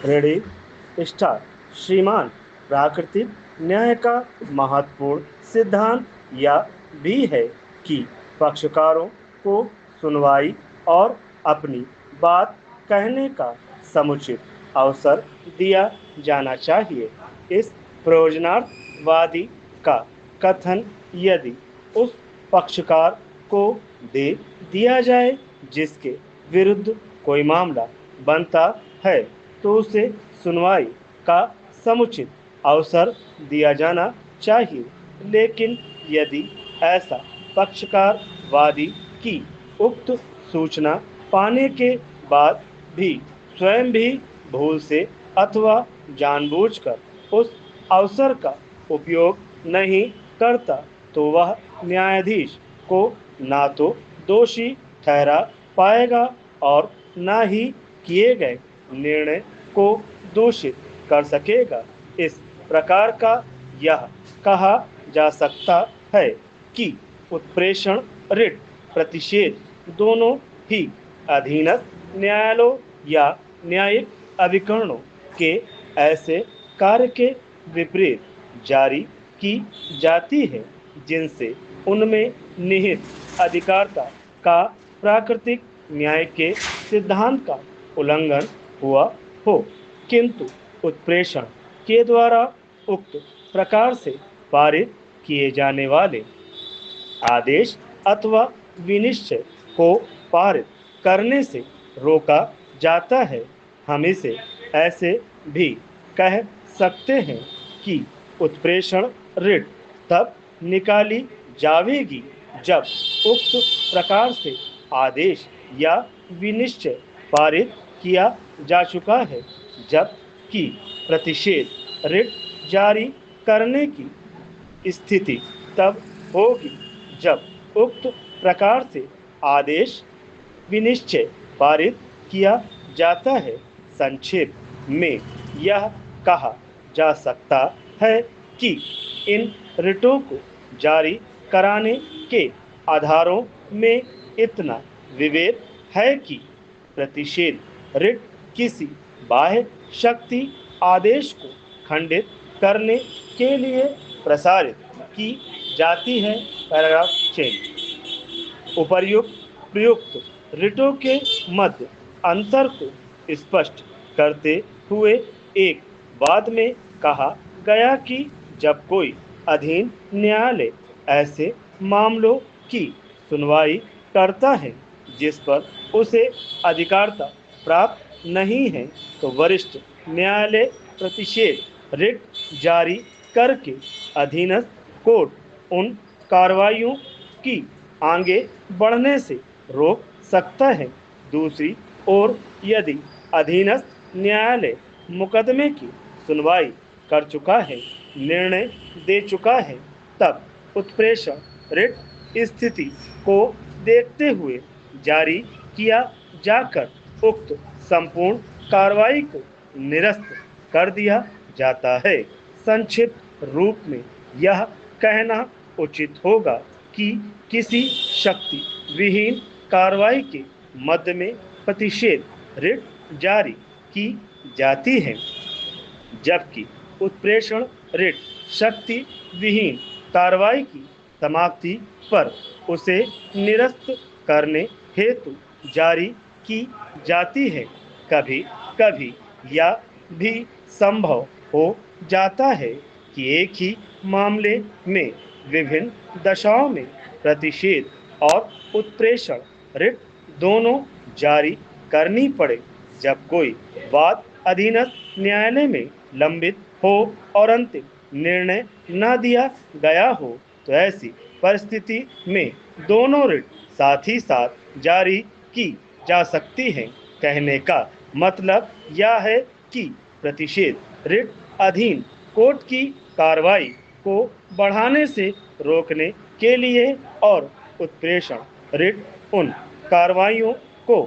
Ready star. श्रीमान, प्राकृतिक न्याय का महत्वपूर्ण सिद्धांत यह भी है कि पक्षकारों को सुनवाई और अपनी बात कहने का समुचित अवसर दिया जाना चाहिए। इस प्रयोजनार्थवादी का कथन यदि उस पक्षकार को दे दिया जाए जिसके विरुद्ध कोई मामला बनता है तो उसे सुनवाई का समुचित अवसर दिया जाना चाहिए। लेकिन यदि ऐसा पक्षकार वादी की उक्त सूचना पाने के बाद भी स्वयं भी भूल से अथवा जानबूझकर उस अवसर का उपयोग नहीं करता तो वह न्यायाधीश को ना तो दोषी ठहरा पाएगा और ना ही किए गए निर्णय को दूषित कर सकेगा। इस प्रकार का यह कहा जा सकता है कि उत्प्रेषण रिट प्रतिषेध दोनों ही अधीनस्थ न्यायालयों या न्यायिक अभिकरणों के ऐसे कार्य के विपरीत जारी की जाती है जिनसे उनमें निहित अधिकारता का प्राकृतिक न्याय के सिद्धांत का उल्लंघन हुआ हो। किंतु उत्प्रेषण के द्वारा उक्त प्रकार से पारित किए जाने वाले आदेश अथवा विनिश्चय को पारित करने से रोका जाता है। हम इसे ऐसे भी कह सकते हैं कि उत्प्रेषण रिट तब निकाली जावेगी जब उक्त प्रकार से आदेश या विनिश्चय पारित किया जा चुका है, जबकि प्रतिषेध रिट जारी करने की स्थिति तब होगी जब उक्त प्रकार से आदेश विनिश्चय पारित किया जाता है। संक्षेप में यह कहा जा सकता है कि इन रिटों को जारी कराने के आधारों में इतना विभेद है कि प्रतिषेध रिट किसी बाह्य शक्ति आदेश को खंडित करने के लिए प्रसारित की जाती है। Paragraph change. उपर्युक्त प्रयुक्त रिटों के मध्य अंतर को स्पष्ट करते हुए एक वाद में कहा गया कि जब कोई अधीन न्यायालय ऐसे मामलों की सुनवाई करता है जिस पर उसे अधिकारता प्राप्त नहीं है तो वरिष्ठ न्यायालय प्रतिषेध रिट जारी करके अधीनस्थ कोर्ट उन कार्रवाइयों की आगे बढ़ने से रोक सकता है। दूसरी ओर यदि अधीनस्थ न्यायालय मुकदमे की सुनवाई कर चुका है, निर्णय दे चुका है, तब उत्प्रेषण रिट स्थिति को देखते हुए जारी किया जाकर उक्त संपूर्ण कार्रवाई को निरस्त कर दिया जाता है। संक्षिप्त रूप में यह कहना उचित होगा कि किसी शक्ति विहीन कार्रवाई के मध्य में प्रतिषेध रिट जारी की जाती है, जबकि उत्प्रेषण रिट शक्ति विहीन कार्रवाई की समाप्ति पर उसे निरस्त करने हेतु जारी की जाती है। कभी कभी यह भी संभव हो जाता है कि एक ही मामले में विभिन्न दशाओं में प्रतिषेध और उत्प्रेषण रिट दोनों जारी करनी पड़े। जब कोई वाद अधीनस्थ न्यायालय में लंबित हो और अंतिम निर्णय न दिया गया हो तो ऐसी परिस्थिति में दोनों रिट साथ ही साथ जारी की जा सकती हैं। कहने का मतलब यह है कि प्रतिषेध रिट अधीन कोर्ट की कार्रवाई को बढ़ाने से रोकने के लिए और उत्प्रेषण रिट उन कार्रवाइयों को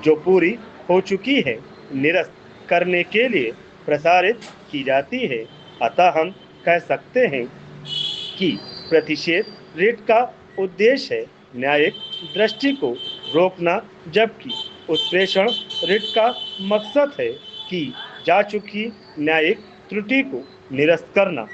जो पूरी हो चुकी है निरस्त करने के लिए प्रसारित की जाती है। अतः हम कह सकते हैं कि प्रतिषेध रिट का उद्देश्य है न्यायिक दृष्टि को रोकना, जबकि उत्प्रेषण रिट का मकसद है कि जा चुकी न्यायिक त्रुटि को निरस्त करना।